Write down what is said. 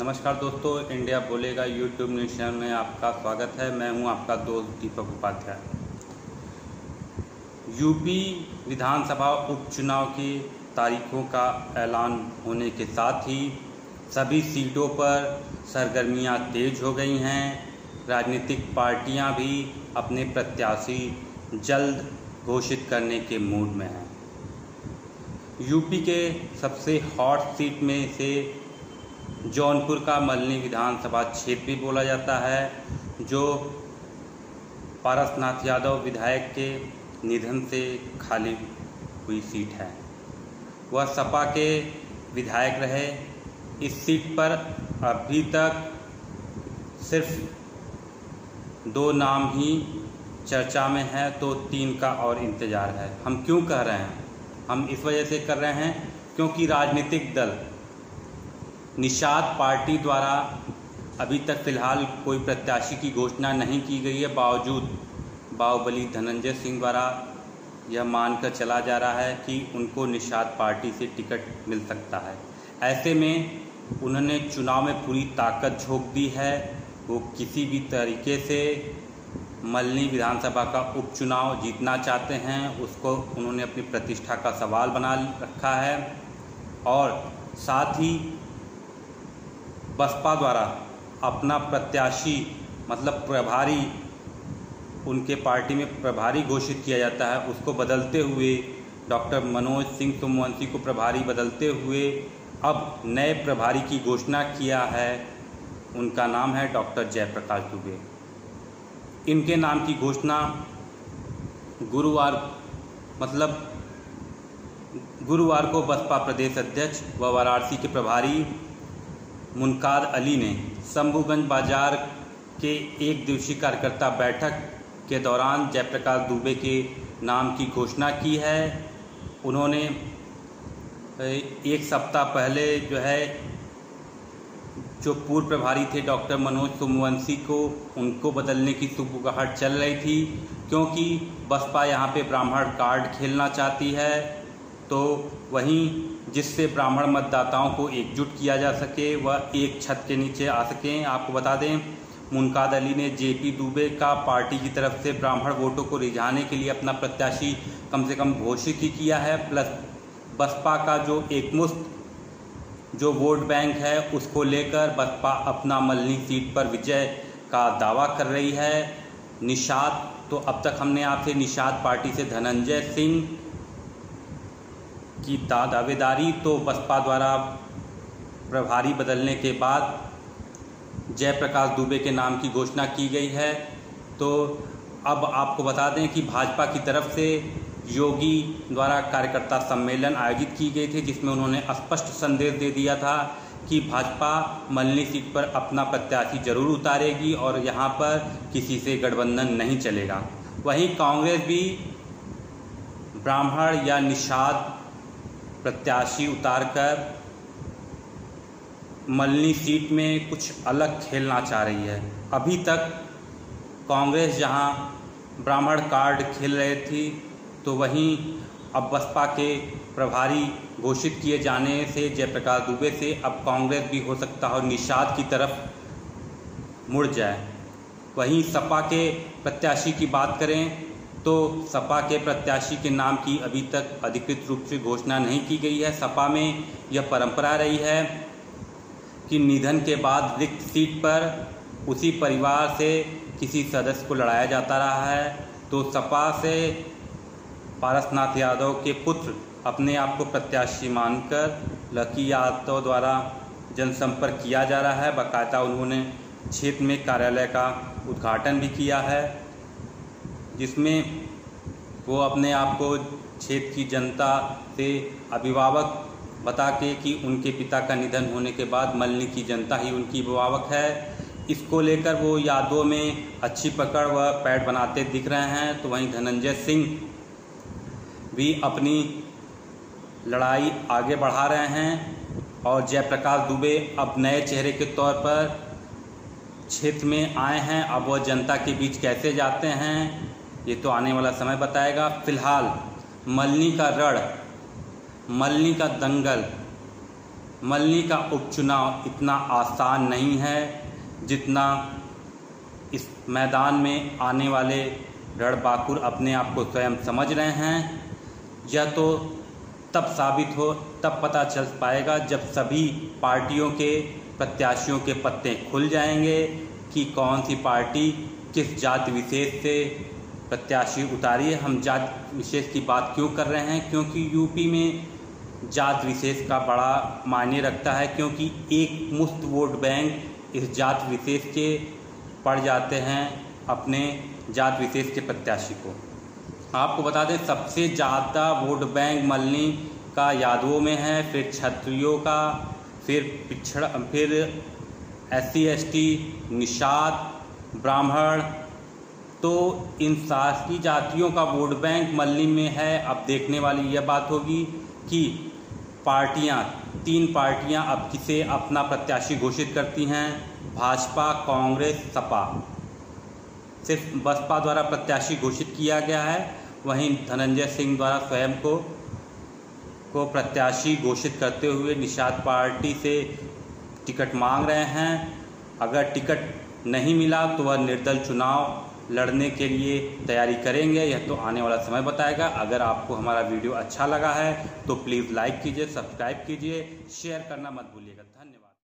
नमस्कार दोस्तों, इंडिया बोलेगा यूट्यूब न्यूज़ चैनल में आपका स्वागत है। मैं हूं आपका दोस्त दीपक उपाध्याय। यूपी विधानसभा उपचुनाव की तारीखों का ऐलान होने के साथ ही सभी सीटों पर सरगर्मियां तेज हो गई हैं। राजनीतिक पार्टियां भी अपने प्रत्याशी जल्द घोषित करने के मूड में हैं। यूपी के सबसे हॉट सीट में से जौनपुर का मल्हनी विधानसभा क्षेत्र भी बोला जाता है, जो पारसनाथ यादव विधायक के निधन से खाली हुई सीट है। वह सपा के विधायक रहे। इस सीट पर अभी तक सिर्फ 2 नाम ही चर्चा में है, तो 3 का और इंतज़ार है। हम क्यों कह रहे हैं? हम इस वजह से कर रहे हैं क्योंकि राजनीतिक दल निषाद पार्टी द्वारा अभी तक फ़िलहाल कोई प्रत्याशी की घोषणा नहीं की गई है। बावजूद बाहुबली धनंजय सिंह द्वारा यह मानकर चला जा रहा है कि उनको निषाद पार्टी से टिकट मिल सकता है। ऐसे में उन्होंने चुनाव में पूरी ताकत झोंक दी है। वो किसी भी तरीके से मल्हनी विधानसभा का उपचुनाव जीतना चाहते हैं। उसको उन्होंने अपनी प्रतिष्ठा का सवाल बना रखा है और साथ ही बसपा द्वारा अपना प्रत्याशी मतलब प्रभारी, उनके पार्टी में प्रभारी घोषित किया जाता है, उसको बदलते हुए डॉक्टर मनोज सिंह सोमवंशी को प्रभारी बदलते हुए अब नए प्रभारी की घोषणा किया है। उनका नाम है डॉक्टर जयप्रकाश दुबे। इनके नाम की घोषणा गुरुवार को बसपा प्रदेश अध्यक्ष व वाराणसी के प्रभारी मुनकाद अली ने शंभूगंज बाजार के एक दिवसीय कार्यकर्ता बैठक के दौरान जयप्रकाश दुबे के नाम की घोषणा की है। उन्होंने एक सप्ताह पहले जो पूर्व प्रभारी थे डॉक्टर मनोज सोमवंशी को, उनको बदलने की सुगबुगाहट चल रही थी, क्योंकि बसपा यहाँ पे ब्राह्मण कार्ड खेलना चाहती है। तो वहीं जिससे ब्राह्मण मतदाताओं को एकजुट किया जा सके, वह एक छत के नीचे आ सकें। आपको बता दें, मुनकाद अली ने जेपी दुबे का पार्टी की तरफ से ब्राह्मण वोटों को रिझाने के लिए अपना प्रत्याशी कम से कम घोषित ही किया है। प्लस बसपा का जो एकमुश्त जो वोट बैंक है, उसको लेकर बसपा अपना मल्हनी सीट पर विजय का दावा कर रही है। निषाद तो अब तक हमने आपसे निषाद पार्टी से धनंजय सिंह की दावेदारी, तो बसपा द्वारा प्रभारी बदलने के बाद जयप्रकाश दुबे के नाम की घोषणा की गई है। तो अब आपको बता दें कि भाजपा की तरफ से योगी द्वारा कार्यकर्ता सम्मेलन आयोजित की गई थी, जिसमें उन्होंने स्पष्ट संदेश दे दिया था कि भाजपा मल्हनी सीट पर अपना प्रत्याशी जरूर उतारेगी और यहाँ पर किसी से गठबंधन नहीं चलेगा। वहीं कांग्रेस भी ब्राह्मण या निषाद प्रत्याशी उतारकर मल्हनी सीट में कुछ अलग खेलना चाह रही है। अभी तक कांग्रेस जहां ब्राह्मण कार्ड खेल रहे थी, तो वहीं अब बसपा के प्रभारी घोषित किए जाने से जयप्रकाश दुबे से अब कांग्रेस भी हो सकता है निषाद की तरफ मुड़ जाए। वहीं सपा के प्रत्याशी की बात करें तो सपा के प्रत्याशी के नाम की अभी तक अधिकृत रूप से घोषणा नहीं की गई है। सपा में यह परंपरा रही है कि निधन के बाद रिक्त सीट पर उसी परिवार से किसी सदस्य को लड़ाया जाता रहा है। तो सपा से पारसनाथ यादव के पुत्र अपने आप को प्रत्याशी मानकर लकी यादव द्वारा जनसंपर्क किया जा रहा है। बाकायदा उन्होंने क्षेत्र में कार्यालय का उद्घाटन भी किया है, जिसमें वो अपने आप को क्षेत्र की जनता से अभिभावक बता के कि उनके पिता का निधन होने के बाद मल्हनी की जनता ही उनकी अभिभावक है, इसको लेकर वो यादों में अच्छी पकड़ व पैठ बनाते दिख रहे हैं। तो वहीं धनंजय सिंह भी अपनी लड़ाई आगे बढ़ा रहे हैं और जयप्रकाश दुबे अब नए चेहरे के तौर पर क्षेत्र में आए हैं। अब वह जनता के बीच कैसे जाते हैं, ये तो आने वाला समय बताएगा। फिलहाल मल्हनी का रण, मल्हनी का दंगल मल्हनी का उपचुनाव इतना आसान नहीं है जितना इस मैदान में आने वाले रणबांकुर अपने आप को स्वयं समझ रहे हैं। यह तो तब साबित हो, तब पता चल पाएगा जब सभी पार्टियों के प्रत्याशियों के पत्ते खुल जाएंगे कि कौन सी पार्टी किस जाति विशेष से प्रत्याशी उतारी है। हम जाति विशेष की बात क्यों कर रहे हैं? क्योंकि यूपी में जात विशेष का बड़ा मायने रखता है, क्योंकि एक मुश्त वोट बैंक इस जात विशेष के पड़ जाते हैं अपने जात विशेष के प्रत्याशी को। आपको बता दें सबसे ज़्यादा वोट बैंक मल्हनी का यादवों में है, फिर क्षत्रियों का, फिर SC ST, निषाद, ब्राह्मण। तो इन सारी जातियों का वोट बैंक मल्हनी में है। अब देखने वाली यह बात होगी कि तीन पार्टियां अब किसे अपना प्रत्याशी घोषित करती हैं। भाजपा, कांग्रेस, सपा। सिर्फ बसपा द्वारा प्रत्याशी घोषित किया गया है, वहीं धनंजय सिंह द्वारा स्वयं को प्रत्याशी घोषित करते हुए निषाद पार्टी से टिकट मांग रहे हैं। अगर टिकट नहीं मिला तो वह निर्दल चुनाव लड़ने के लिए तैयारी करेंगे। यह तो आने वाला समय बताएगा। अगर आपको हमारा वीडियो अच्छा लगा है तो प्लीज़ लाइक कीजिए, सब्सक्राइब कीजिए, शेयर करना मत भूलिएगा। धन्यवाद।